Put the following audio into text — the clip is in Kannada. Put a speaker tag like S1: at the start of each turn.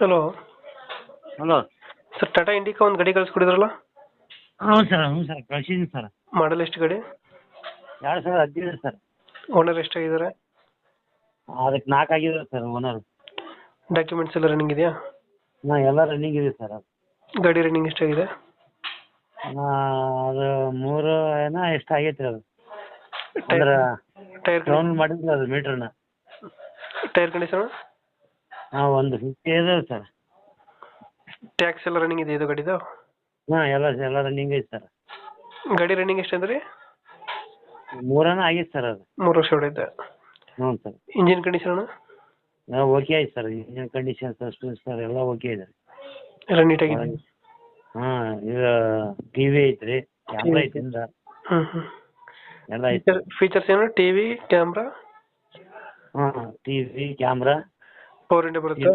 S1: Hello
S2: hello.
S1: Sir, Tata Indica ಒಂದು ಗಾಡಿ ಕಳಿಸ್ಕೊಡಿದ್ರಲ್ಲ,
S2: ಹ್ಞೂ ಸರ್ ಕಳ್ಸಿದ್ದೀನಿ ಸರ್.
S1: ಮಾಡಲ್ ಎಷ್ಟು ಗಾಡಿ?
S2: 2015 ಸರ್.
S1: ಓನರ್ ಎಷ್ಟಾಗಿದ್ದಾರೆ?
S2: ಅದಕ್ಕೆ 4 ಆಗಿದೆ ಸರ್ ಓನರ್.
S1: ಡಾಕ್ಯುಮೆಂಟ್ಸ್ ಎಲ್ಲ ರನ್ನಿಂಗ್ ಇದೆಯಾ?
S2: ಎಲ್ಲ ರನ್ನಿಂಗ್ ಇದೆ ಸರ್.
S1: ಗಾಡಿ ರನ್ನಿಂಗ್ ಎಷ್ಟಾಗಿದೆ?
S2: ಅದು 3 ಏನೋ ಎಷ್ಟು ಆಗೈತೆ ಅದು.
S1: ಟೈರ್
S2: ಅಂದ್ರೆ
S1: ಟೈರ್
S2: ಡೌನ್ ಮಾಡಿದ್ರೆ ಅದು ಮೀಟ್ರನ್ನ.
S1: Tyre condition?
S2: ಒಂದು 50 ಇದೆ ಸರ್.
S1: ಟ್ಯಾಕ್ಸ್ ಎಲ್ಲ ರನ್ನಿಂಗ್ ಇದೆ ಇದು ಗಾಡಿದು?
S2: ಎಲ್ಲ ರನ್ನಿಂಗ್ ಐತೆ ಸರ್.
S1: ಗಾಡಿ ರನ್ನಿಂಗ್ ಎಷ್ಟು ಅಂದ್ರೆ?
S2: 3 ಆಗೈತೆ ಸರ್ ಅದು.
S1: 3 ವರ್ಷ ಹೊಡೆಯುತ್ತೆ.
S2: ಹ್ಞೂ ಸರ್.
S1: Engine condition?
S2: ಓಕೆ ಐತೆ ಸರ್. ಇಂಜಿನ್ ಕಂಡೀಷನ್ ಸರ್ ಎಲ್ಲ ಓಕೆ ಇದೆ.
S1: ಎಲ್ಲ ನೀಟಾಗಿದೆ?
S2: ಇದು ಟಿ ವಿ ಐತ್ರಿ, ಕ್ಯಾಮ್ರಾ ಐತಿ ಹಿಂದ, ಎಲ್ಲ ಐತೆ.
S1: ಫೀಚರ್ಸ್ ಏನು? TV, camera?
S2: T V, camera.
S1: Power window ಬರುತ್ತೆ?